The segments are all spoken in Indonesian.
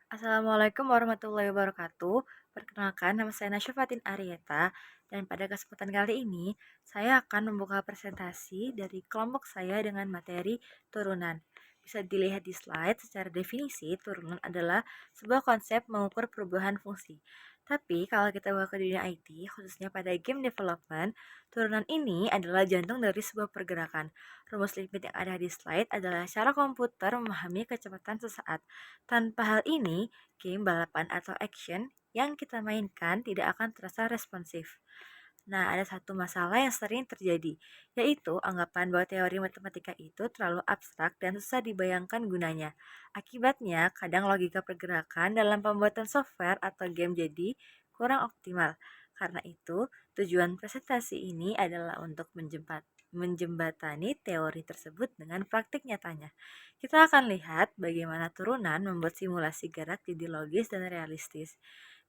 Assalamualaikum warahmatullahi wabarakatuh. Perkenalkan, nama saya Nasyafatin Arieta, dan pada kesempatan kali ini, saya akan membuka presentasi dari kelompok saya dengan materi turunan. Bisa dilihat di slide, secara definisi, turunan adalah sebuah konsep mengukur perubahan fungsi. Tapi kalau kita bawa ke dunia IT, khususnya pada game development, turunan ini adalah jantung dari sebuah pergerakan. Rumus limit yang ada di slide adalah cara komputer memahami kecepatan sesaat. Tanpa hal ini, game balapan atau action yang kita mainkan tidak akan terasa responsif. Nah, ada satu masalah yang sering terjadi, yaitu anggapan bahwa teori matematika itu terlalu abstrak dan susah dibayangkan gunanya. Akibatnya, kadang logika pergerakan dalam pembuatan software atau game jadi kurang optimal. Karena itu, tujuan presentasi ini adalah untuk menjembatani teori tersebut dengan praktik nyatanya. Kita akan lihat bagaimana turunan membuat simulasi gerak jadi logis dan realistis.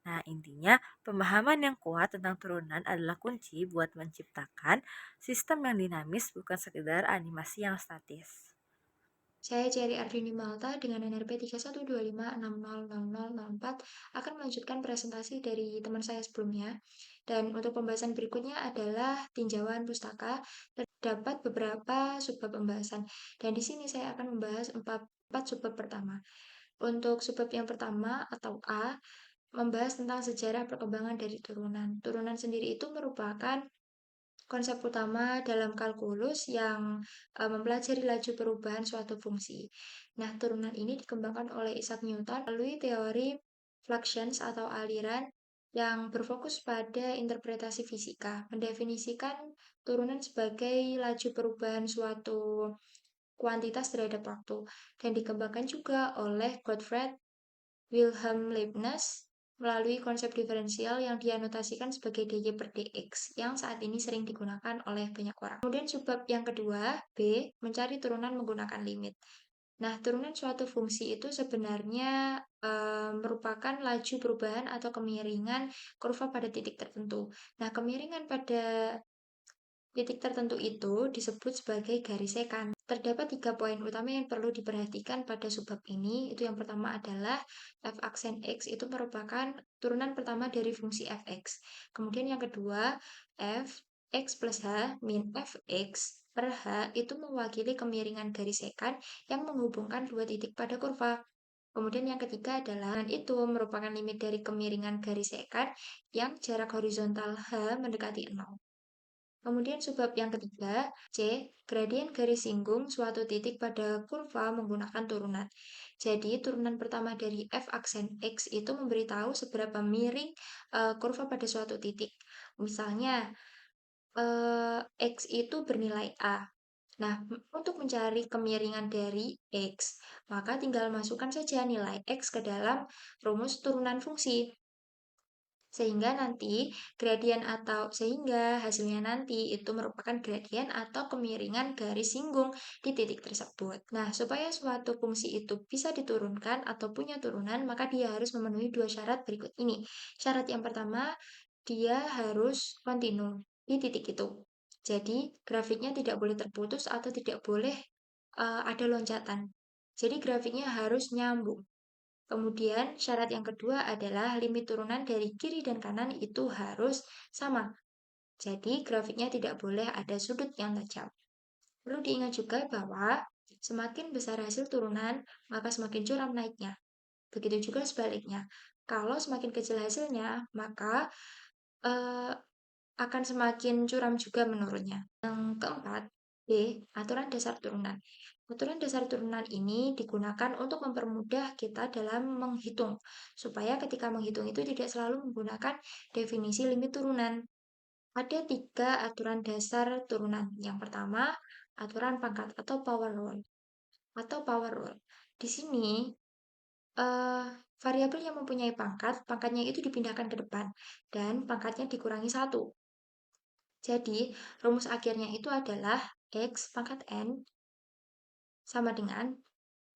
Nah, intinya pemahaman yang kuat tentang turunan adalah kunci buat menciptakan sistem yang dinamis, bukan sekedar animasi yang statis. Saya Cherry Ardini Malta dengan NRP 3125600004 akan melanjutkan presentasi dari teman saya sebelumnya. Dan untuk pembahasan berikutnya adalah tinjauan pustaka. Terdapat beberapa subbab pembahasan. Dan di sini saya akan membahas empat subbab pertama. Untuk subbab yang pertama atau A, membahas tentang sejarah perkembangan dari turunan. Turunan sendiri itu merupakan konsep utama dalam kalkulus yang mempelajari laju perubahan suatu fungsi. Nah, turunan ini dikembangkan oleh Isaac Newton melalui teori fluxions atau aliran yang berfokus pada interpretasi fisika, mendefinisikan turunan sebagai laju perubahan suatu kuantitas terhadap waktu, dan dikembangkan juga oleh Gottfried Wilhelm Leibniz melalui konsep diferensial yang dianotasikan sebagai dy per dx yang saat ini sering digunakan oleh banyak orang. Kemudian subbab yang kedua, B, mencari turunan menggunakan limit. Nah, turunan suatu fungsi itu sebenarnya merupakan laju perubahan atau kemiringan kurva pada titik tertentu. Nah, kemiringan pada titik tertentu itu disebut sebagai garis sekant. Terdapat 3 poin utama yang perlu diperhatikan pada subbab ini. Itu yang pertama adalah f aksen x itu merupakan turunan pertama dari fungsi fx. Kemudian yang kedua, f x plus h min fx per h itu mewakili kemiringan garis sekant yang menghubungkan dua titik pada kurva. Kemudian yang ketiga adalah itu merupakan limit dari kemiringan garis sekant yang jarak horizontal h mendekati 0. Kemudian subbab yang ketiga, C, gradien garis singgung suatu titik pada kurva menggunakan turunan. Jadi, turunan pertama dari f aksen x itu memberitahu seberapa miring kurva pada suatu titik. Misalnya, x itu bernilai A. Nah, untuk mencari kemiringan dari x, maka tinggal masukkan saja nilai x ke dalam rumus turunan fungsi. Sehingga hasilnya nanti itu merupakan gradien atau kemiringan garis singgung di titik tersebut. Nah, supaya suatu fungsi itu bisa diturunkan atau punya turunan, maka dia harus memenuhi dua syarat berikut ini. Syarat yang pertama, dia harus kontinu di titik itu. Jadi, grafiknya tidak boleh terputus atau tidak boleh ada loncatan. Jadi, grafiknya harus nyambung. Kemudian syarat yang kedua adalah limit turunan dari kiri dan kanan itu harus sama. Jadi grafiknya tidak boleh ada sudut yang tajam. Perlu diingat juga bahwa semakin besar hasil turunan, maka semakin curam naiknya. Begitu juga sebaliknya. Kalau semakin kecil hasilnya, maka eh, akan semakin curam juga menurunnya. Yang keempat, B. Aturan dasar turunan. Aturan dasar turunan ini digunakan untuk mempermudah kita dalam menghitung, supaya ketika menghitung itu tidak selalu menggunakan definisi limit turunan. Ada 3 aturan dasar turunan. Yang pertama, aturan pangkat atau power rule. Di sini, eh, variabel yang mempunyai pangkat, pangkatnya itu dipindahkan ke depan, dan pangkatnya dikurangi 1. Jadi, rumus akhirnya itu adalah X pangkat N sama dengan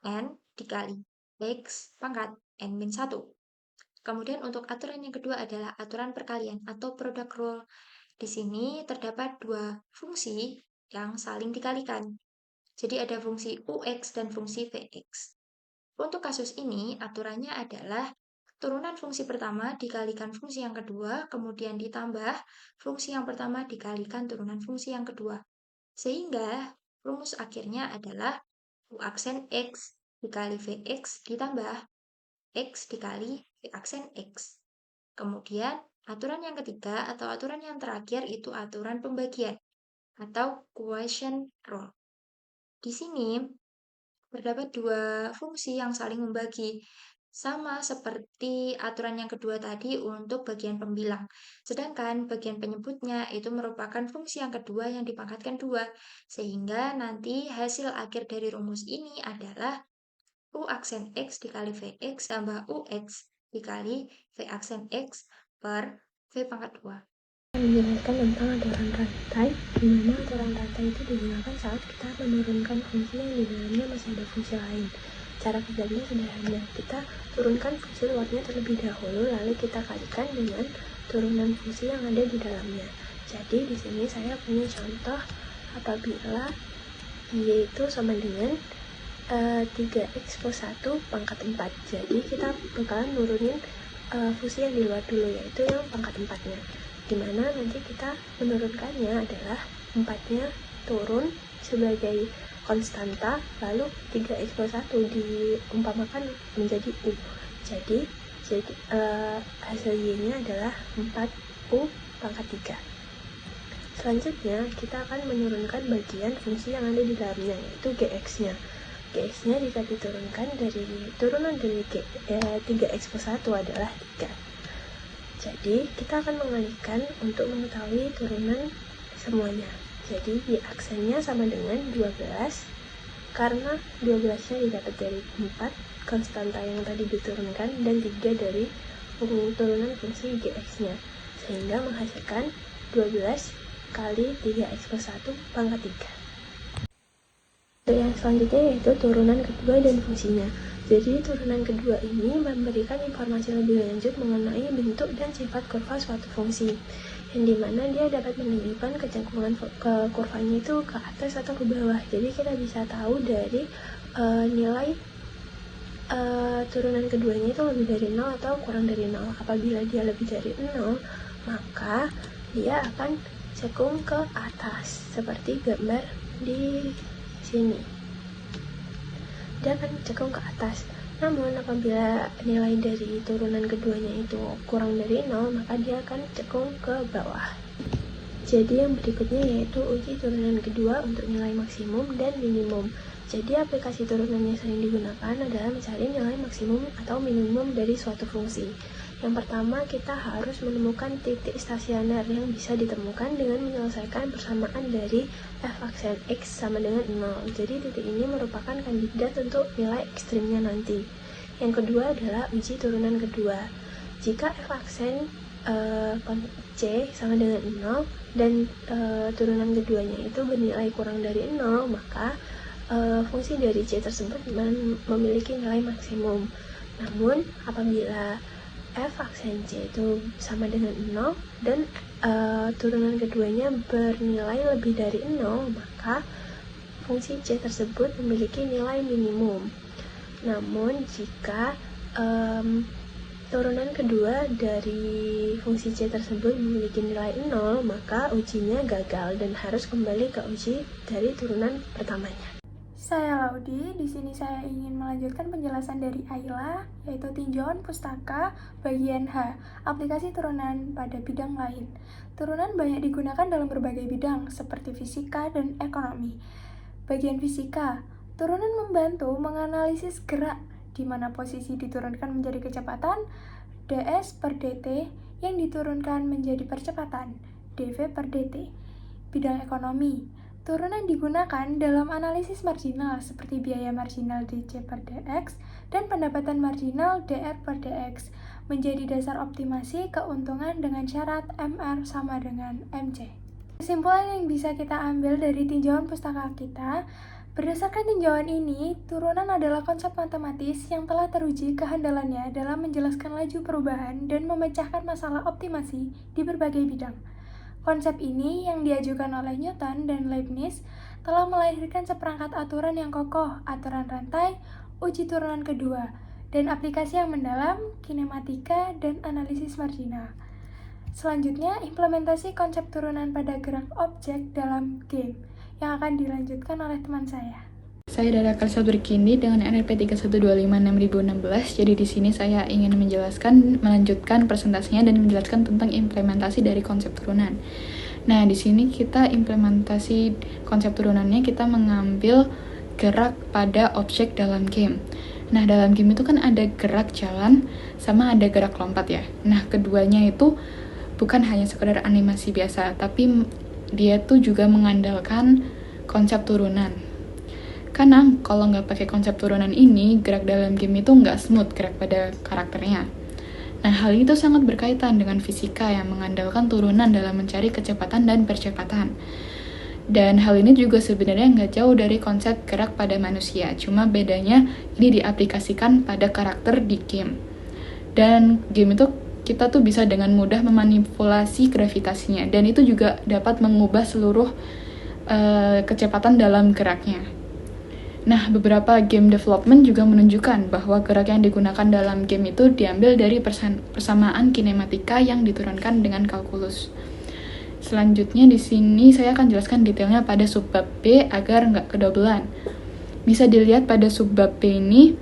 N dikali X pangkat N min 1. Kemudian untuk aturan yang kedua adalah aturan perkalian atau product rule. Di sini terdapat dua fungsi yang saling dikalikan. Jadi ada fungsi UX dan fungsi VX. Untuk kasus ini, aturannya adalah turunan fungsi pertama dikalikan fungsi yang kedua, kemudian ditambah fungsi yang pertama dikalikan turunan fungsi yang kedua. Sehingga rumus akhirnya adalah U aksen X dikali Vx ditambah X dikali V aksen X. Kemudian, aturan yang ketiga atau aturan yang terakhir itu aturan pembagian atau quotient rule. Di sini terdapat dua fungsi yang saling membagi, sama seperti aturan yang kedua tadi untuk bagian pembilang. Sedangkan bagian penyebutnya itu merupakan fungsi yang kedua yang dipangkatkan dua, sehingga nanti hasil akhir dari rumus ini adalah U aksen X dikali Vx tambah Ux dikali V aksen X per V pangkat 2. Menjelaskan tentang aturan rantai, di mana aturan rantai itu digunakan saat kita menurunkan fungsi yang di dalamnya masih ada fungsi lain. Cara kerjanya sederhana, kita turunkan fungsi luarnya terlebih dahulu, lalu kita kalikan dengan turunan fungsi yang ada di dalamnya. Jadi di sini saya punya contoh apabila Y itu sama dengan 3x plus 1 pangkat 4. Jadi kita bakalan nurunin fungsi yang di luar dulu, yaitu yang pangkat 4-nya. Dimana nanti kita menurunkannya adalah 4-nya turun sebagai konstanta, lalu 3x plus 1 diumpamakan menjadi U. Jadi hasil Y-nya adalah 4U pangkat 3. Selanjutnya, kita akan menurunkan bagian fungsi yang ada di dalamnya, yaitu Gx-nya. Gx-nya jika diturunkan dari turunan dari 3x plus 1 adalah 3. Jadi, kita akan mengalihkan untuk mengetahui turunan semuanya. Jadi, Y aksennya sama dengan 12, karena 12-nya didapat dari 4, konstanta yang tadi diturunkan, dan 3 dari turunan fungsi Gx-nya. Sehingga menghasilkan 12 kali 3x plus 1 pangkat 3. Yang selanjutnya yaitu turunan kedua dan fungsinya. Jadi turunan kedua ini memberikan informasi lebih lanjut mengenai bentuk dan sifat kurva suatu fungsi, yang dimana dia dapat menunjukkan kecengkungan ke kurvanya itu ke atas atau ke bawah. Jadi kita bisa tahu dari nilai turunan keduanya itu lebih dari 0 atau kurang dari 0. Apabila dia lebih dari 0, maka dia akan cekung ke atas, seperti gambar di sini. Dia akan cekung ke atas. Namun apabila nilai dari turunan keduanya itu kurang dari 0, maka dia akan cekung ke bawah. Jadi yang berikutnya yaitu uji turunan kedua untuk nilai maksimum dan minimum. Jadi aplikasi turunan yang sering digunakan adalah mencari nilai maksimum atau minimum dari suatu fungsi. Yang pertama, kita harus menemukan titik stasioner yang bisa ditemukan dengan menyelesaikan persamaan dari f aksen x sama dengan 0. Jadi titik ini merupakan kandidat untuk nilai ekstrimnya nanti. Yang kedua adalah uji turunan kedua. Jika f aksen C sama dengan 0 dan turunan keduanya itu bernilai kurang dari 0, maka fungsi dari C tersebut memiliki nilai maksimum. Namun apabila f aksen C itu sama dengan 0 dan turunan keduanya bernilai lebih dari 0, maka fungsi C tersebut memiliki nilai minimum. Namun jika turunan kedua dari fungsi C tersebut memiliki nilai 0, maka ujinya gagal dan harus kembali ke uji dari turunan pertamanya. Saya Laudi, di sini saya ingin melanjutkan penjelasan dari Ayla, yaitu tinjauan pustaka bagian H, aplikasi turunan pada bidang lain. Turunan banyak digunakan dalam berbagai bidang, seperti fisika dan ekonomi. Bagian fisika, turunan membantu menganalisis gerak, di mana posisi diturunkan menjadi kecepatan, ds per dt, yang diturunkan menjadi percepatan, dv per dt. Bidang ekonomi, turunan digunakan dalam analisis marginal seperti biaya marginal dc per dx dan pendapatan marginal dr per dx menjadi dasar optimasi keuntungan dengan syarat MR sama dengan MC. Kesimpulan yang bisa kita ambil dari tinjauan pustaka kita, berdasarkan tinjauan ini, turunan adalah konsep matematis yang telah teruji kehandalannya dalam menjelaskan laju perubahan dan memecahkan masalah optimasi di berbagai bidang. Konsep ini yang diajukan oleh Newton dan Leibniz telah melahirkan seperangkat aturan yang kokoh, aturan rantai, uji turunan kedua, dan aplikasi yang mendalam, kinematika, dan analisis marginal. Selanjutnya, implementasi konsep turunan pada gerak objek dalam game yang akan dilanjutkan oleh teman saya. Saya Dara Kalsa Berkindi dengan NRP 3125/6016. Jadi di sini saya ingin melanjutkan presentasinya dan menjelaskan tentang implementasi dari konsep turunan. Nah, di sini kita implementasi konsep turunannya, kita mengambil gerak pada objek dalam game. Nah, dalam game itu kan ada gerak jalan sama ada gerak lompat ya. Nah, keduanya itu bukan hanya sekedar animasi biasa, tapi dia tuh juga mengandalkan konsep turunan. Karena kalau nggak pakai konsep turunan ini, gerak dalam game itu nggak smooth gerak pada karakternya. Nah, hal itu sangat berkaitan dengan fisika yang mengandalkan turunan dalam mencari kecepatan dan percepatan. Dan hal ini juga sebenarnya nggak jauh dari konsep gerak pada manusia, cuma bedanya ini diaplikasikan pada karakter di game. Dan game itu kita tuh bisa dengan mudah memanipulasi gravitasinya, dan itu juga dapat mengubah seluruh kecepatan dalam geraknya. Nah, beberapa game development juga menunjukkan bahwa gerak yang digunakan dalam game itu diambil dari persamaan kinematika yang diturunkan dengan kalkulus. Selanjutnya di sini saya akan jelaskan detailnya pada subbab B agar nggak kedobelan. Bisa dilihat pada subbab B ini,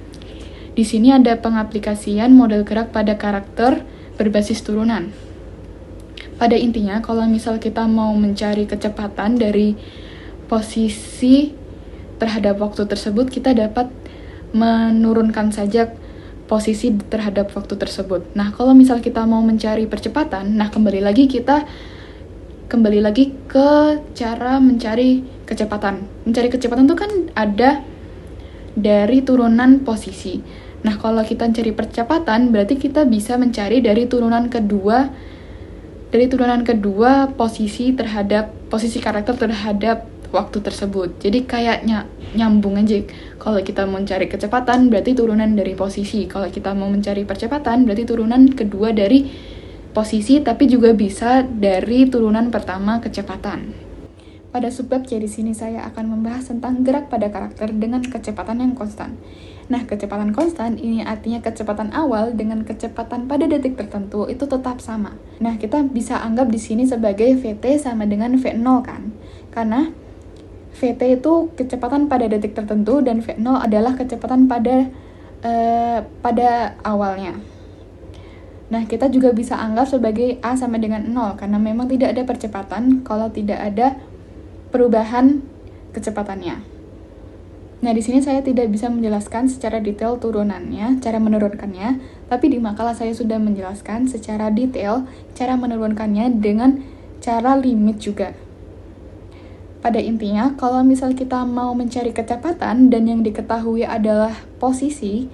di sini ada pengaplikasian model gerak pada karakter berbasis turunan. Pada intinya, kalau misal kita mau mencari kecepatan dari posisi terhadap waktu tersebut, kita dapat menurunkan saja posisi terhadap waktu tersebut. Nah, kalau misal kita mau mencari percepatan, nah kembali lagi ke cara mencari kecepatan. Mencari kecepatan itu kan ada dari turunan posisi. Nah, kalau kita cari percepatan, berarti kita bisa mencari dari turunan kedua posisi karakter terhadap waktu tersebut. Jadi kayak nyambung aja. Kalau kita mau mencari kecepatan, berarti turunan dari posisi. Kalau kita mau mencari percepatan, berarti turunan kedua dari posisi, tapi juga bisa dari turunan pertama kecepatan. Pada subbab C di sini saya akan membahas tentang gerak pada karakter dengan kecepatan yang konstan. Nah, kecepatan konstan ini artinya kecepatan awal dengan kecepatan pada detik tertentu itu tetap sama. Nah, kita bisa anggap di sini sebagai VT sama dengan V0 kan? Karena VT itu kecepatan pada detik tertentu dan V0 adalah kecepatan pada awalnya. Nah, kita juga bisa anggap sebagai A sama dengan 0 karena memang tidak ada percepatan kalau tidak ada perubahan kecepatannya. Nah, di sini saya tidak bisa menjelaskan secara detail turunannya, cara menurunkannya, tapi di makalah saya sudah menjelaskan secara detail cara menurunkannya dengan cara limit juga. Pada intinya, kalau misal kita mau mencari kecepatan dan yang diketahui adalah posisi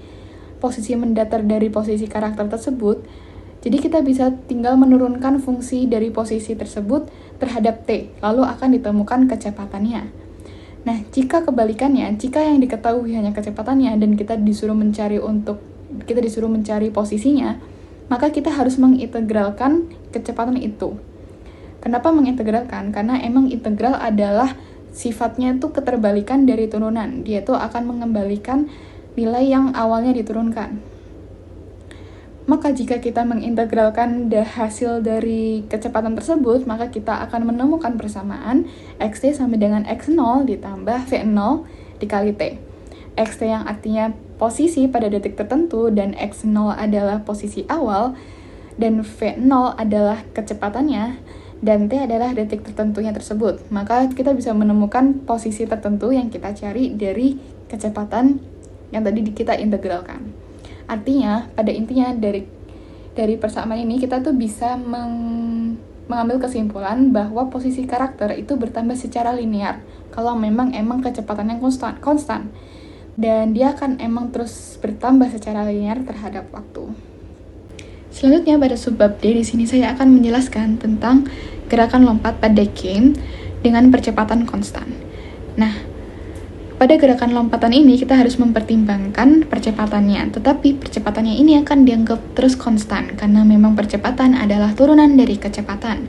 mendatar dari posisi karakter tersebut, jadi kita bisa tinggal menurunkan fungsi dari posisi tersebut terhadap T, lalu akan ditemukan kecepatannya. Nah, jika kebalikannya, jika yang diketahui hanya kecepatannya dan kita disuruh mencari posisinya, maka kita harus mengintegralkan kecepatan itu. Kenapa mengintegralkan? Karena emang integral adalah sifatnya itu keterbalikan dari turunan. Dia itu akan mengembalikan nilai yang awalnya diturunkan. Maka jika kita mengintegralkan hasil dari kecepatan tersebut, maka kita akan menemukan persamaan xt sama dengan x0 ditambah v0 dikali t. Xt yang artinya posisi pada detik tertentu dan x0 adalah posisi awal dan v0 adalah kecepatannya dan t adalah detik tertentunya tersebut. Maka kita bisa menemukan posisi tertentu yang kita cari dari kecepatan yang tadi kita integralkan. Artinya, pada intinya dari persamaan ini kita tuh bisa mengambil kesimpulan bahwa posisi karakter itu bertambah secara linear kalau emang kecepatannya konstan. Dan dia akan emang terus bertambah secara linear terhadap waktu. Selanjutnya pada subbab D di sini saya akan menjelaskan tentang gerakan lompat pada game dengan percepatan konstan. Nah, pada gerakan lompatan ini kita harus mempertimbangkan percepatannya, tetapi percepatannya ini akan dianggap terus konstan karena memang percepatan adalah turunan dari kecepatan.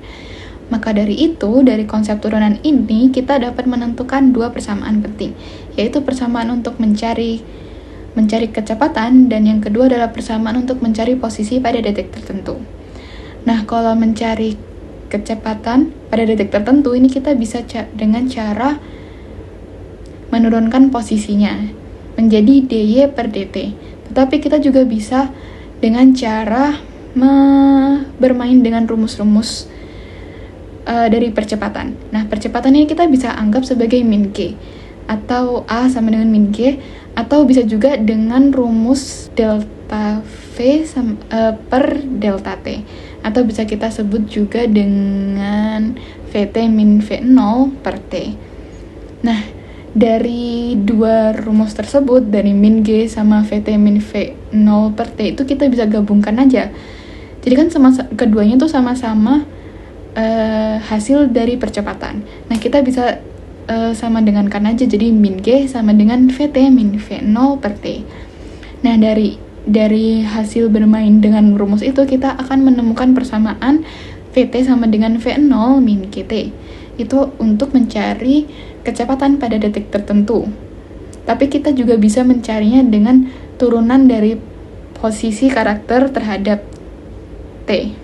Maka dari itu, dari konsep turunan ini kita dapat menentukan dua persamaan penting, yaitu persamaan untuk mencari mencari kecepatan, dan yang kedua adalah persamaan untuk mencari posisi pada detik tertentu. Nah, kalau mencari kecepatan pada detik tertentu ini kita bisa dengan cara menurunkan posisinya menjadi dy per dt. Tetapi kita juga bisa dengan cara bermain dengan rumus-rumus dari percepatan. Nah, percepatan ini kita bisa anggap sebagai min g, atau A sama dengan min g, atau bisa juga dengan rumus delta V per delta T, atau bisa kita sebut juga dengan Vt min V0 per T. Nah, dari dua rumus tersebut, dari min G sama Vt min V0 per T, itu kita bisa gabungkan aja. Jadi kan keduanya tuh sama-sama hasil dari percepatan. Nah, kita bisa sama dengankan aja, jadi min G sama dengan Vt min V0 per T. Nah, dari hasil bermain dengan rumus itu, kita akan menemukan persamaan Vt sama dengan V0 min Gt. Itu untuk mencari kecepatan pada detik tertentu. Tapi kita juga bisa mencarinya dengan turunan dari posisi karakter terhadap T.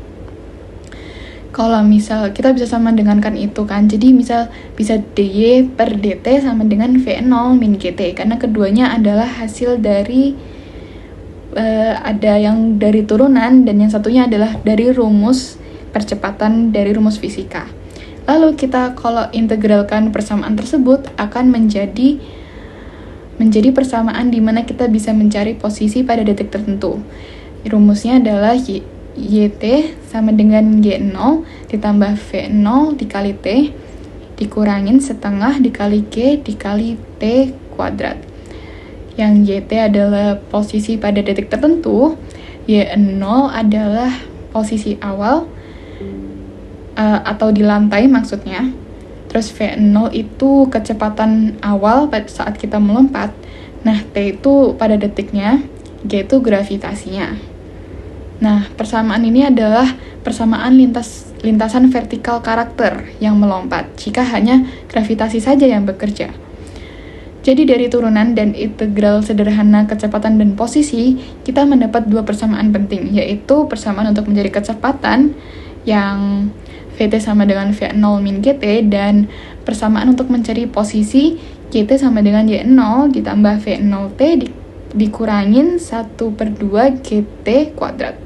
Kalau misal kita bisa sama dengankan itu kan, jadi misal bisa dy per dt sama dengan V0 min gt, karena keduanya adalah hasil dari ada yang dari turunan dan yang satunya adalah dari rumus percepatan dari rumus fisika. Lalu kita kalau integralkan persamaan tersebut akan menjadi persamaan di mana kita bisa mencari posisi pada detik tertentu. Rumusnya adalah YT sama dengan Y0 ditambah V0 dikali T dikurangin setengah dikali G dikali T kuadrat. Yang YT adalah posisi pada detik tertentu, Y0 adalah posisi awal atau di lantai maksudnya. Terus V0 itu kecepatan awal pada saat kita melompat. Nah, T itu pada detiknya, G itu gravitasinya. Nah, persamaan ini adalah persamaan lintasan vertikal karakter yang melompat jika hanya gravitasi saja yang bekerja. Jadi dari turunan dan integral sederhana kecepatan dan posisi, kita mendapat dua persamaan penting, yaitu persamaan untuk mencari kecepatan yang Vt sama dengan V0 min Gt, dan persamaan untuk mencari posisi Gt sama dengan Y0 ditambah V0T dikurangin 1/2 Gt kuadrat.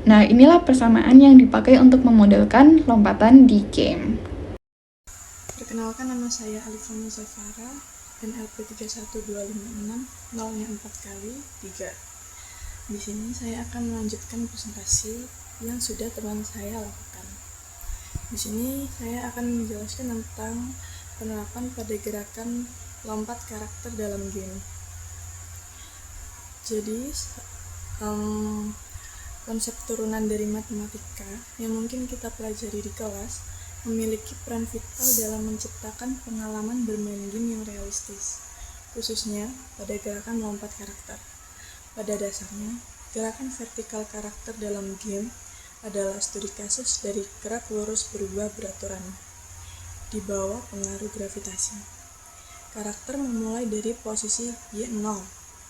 Nah, inilah persamaan yang dipakai untuk memodelkan lompatan di game. Perkenalkan, nama saya Alifani Zafara dan LP 31256 nolnya 4 kali 3. Di sini saya akan melanjutkan presentasi yang sudah teman saya lakukan. Di sini saya akan menjelaskan tentang penerapan pada gerakan lompat karakter dalam game. Jadi, konsep turunan dari matematika yang mungkin kita pelajari di kelas memiliki peran vital dalam menciptakan pengalaman bermain game yang realistis, khususnya pada gerakan melompat karakter. Pada dasarnya, gerakan vertikal karakter dalam game adalah studi kasus dari gerak lurus berubah beraturan di bawah pengaruh gravitasi. Karakter memulai dari posisi Y0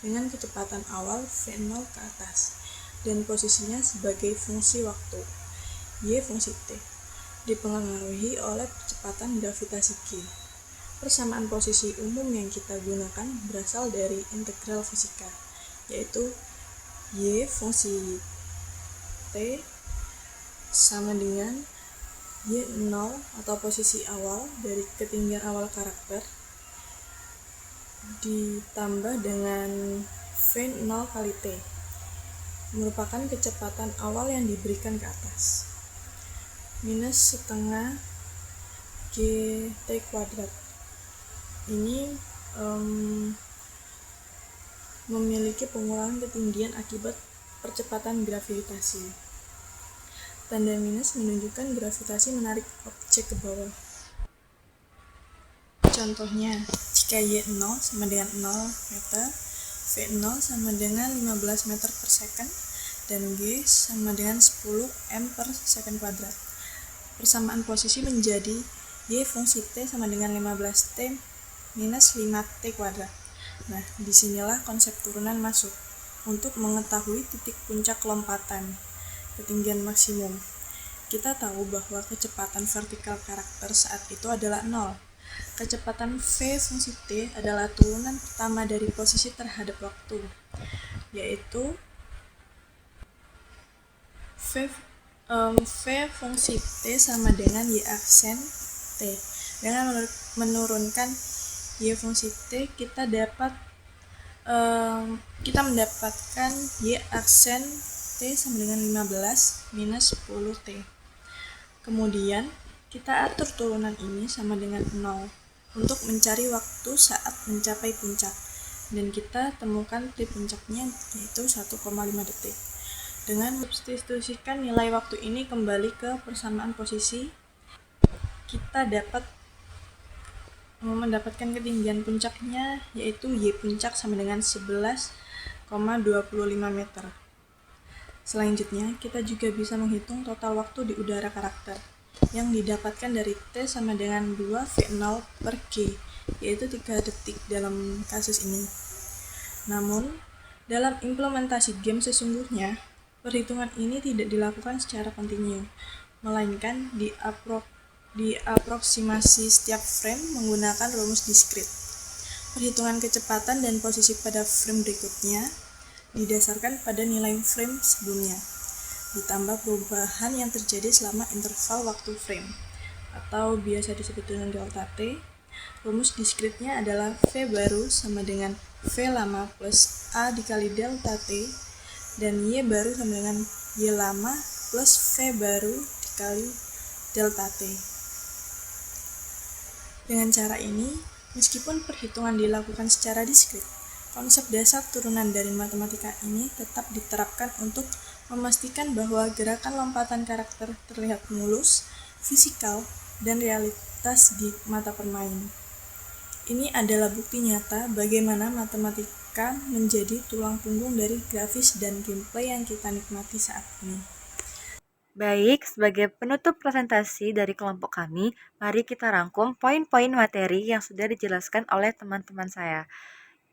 dengan kecepatan awal V0 ke atas, dan posisinya sebagai fungsi waktu, Y fungsi T, dipengaruhi oleh kecepatan gravitasi G. Persamaan posisi umum yang kita gunakan berasal dari integral fisika, yaitu Y fungsi T sama dengan Y0 atau posisi awal dari ketinggian awal karakter ditambah dengan V0 kali T, merupakan kecepatan awal yang diberikan ke atas, minus setengah Gt kuadrat. Ini memiliki pengurangan ketinggian akibat percepatan gravitasi. Tanda minus menunjukkan gravitasi menarik objek ke bawah. Contohnya, jika Y0 sama dengan 0 meter, V0 sama dengan 15 meter per second, dan G sama dengan 10 m per second kuadrat. Persamaan posisi menjadi Y fungsi T sama dengan 15T minus 5T kuadrat. Nah, disinilah konsep turunan masuk untuk mengetahui titik puncak lompatan, ketinggian maksimum. Kita tahu bahwa kecepatan vertikal karakter saat itu adalah 0. Kecepatan V fungsi T adalah turunan pertama dari posisi terhadap waktu, yaitu V fungsi T sama dengan Y aksen T. Dengan menurunkan Y fungsi T, kita mendapatkan Y aksen T sama dengan 15 minus 10 T. Kemudian, kita atur turunan ini sama dengan 0 untuk mencari waktu saat mencapai puncak. Dan kita temukan T puncaknya yaitu 1,5 detik. Dengan substitusikan nilai waktu ini kembali ke persamaan posisi, kita dapat mendapatkan ketinggian puncaknya yaitu Y puncak sama dengan 11,25 meter. Selanjutnya, kita juga bisa menghitung total waktu di udara karakter yang didapatkan dari T sama dengan 2V0 per G, yaitu 3 detik dalam kasus ini. Namun, dalam implementasi game sesungguhnya, perhitungan ini tidak dilakukan secara kontinu, melainkan diaproksimasi setiap frame menggunakan rumus diskrit. Perhitungan kecepatan dan posisi pada frame berikutnya didasarkan pada nilai frame sebelumnya, ditambah perubahan yang terjadi selama interval waktu frame, atau biasa disebut dengan delta T. Rumus diskritnya adalah V baru sama dengan V lama plus A dikali delta T, dan Y baru sama dengan Y lama plus V baru dikali delta T. Dengan cara ini, meskipun perhitungan dilakukan secara diskrit, konsep dasar turunan dari matematika ini tetap diterapkan untuk memastikan bahwa gerakan lompatan karakter terlihat mulus, fisikal, dan realitas di mata pemain. Ini adalah bukti nyata bagaimana matematika menjadi tulang punggung dari grafis dan gameplay yang kita nikmati saat ini. Baik, sebagai penutup presentasi dari kelompok kami, mari kita rangkum poin-poin materi yang sudah dijelaskan oleh teman-teman saya.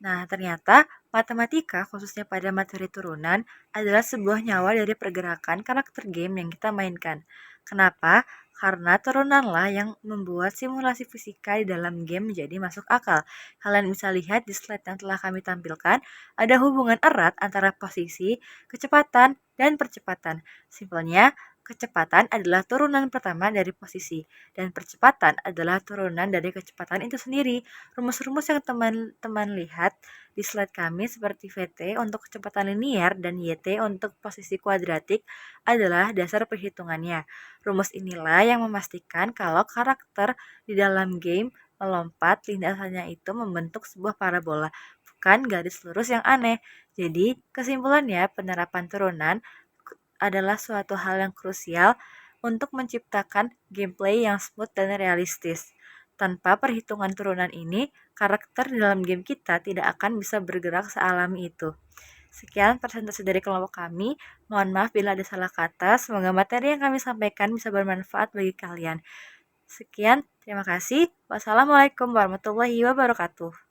Nah, ternyata matematika, khususnya pada materi turunan, adalah sebuah nyawa dari pergerakan karakter game yang kita mainkan. Kenapa? Karena turunanlah yang membuat simulasi fisika di dalam game menjadi masuk akal. Kalian bisa lihat di slide yang telah kami tampilkan, ada hubungan erat antara posisi, kecepatan, dan percepatan. Simpelnya, kecepatan adalah turunan pertama dari posisi, dan percepatan adalah turunan dari kecepatan itu sendiri. Rumus-rumus yang teman-teman lihat di slide kami seperti VT untuk kecepatan linier dan YT untuk posisi kuadratik adalah dasar perhitungannya. Rumus inilah yang memastikan kalau karakter di dalam game melompat, lintasannya itu membentuk sebuah parabola, bukan garis lurus yang aneh. Jadi, kesimpulannya penerapan turunan adalah suatu hal yang krusial untuk menciptakan gameplay yang smooth dan realistis. Tanpa perhitungan turunan ini, karakter dalam game kita tidak akan bisa bergerak sealami itu. Sekian presentasi dari kelompok kami. Mohon maaf bila ada salah kata. Semoga materi yang kami sampaikan bisa bermanfaat bagi kalian. Sekian, terima kasih. Wassalamualaikum warahmatullahi wabarakatuh.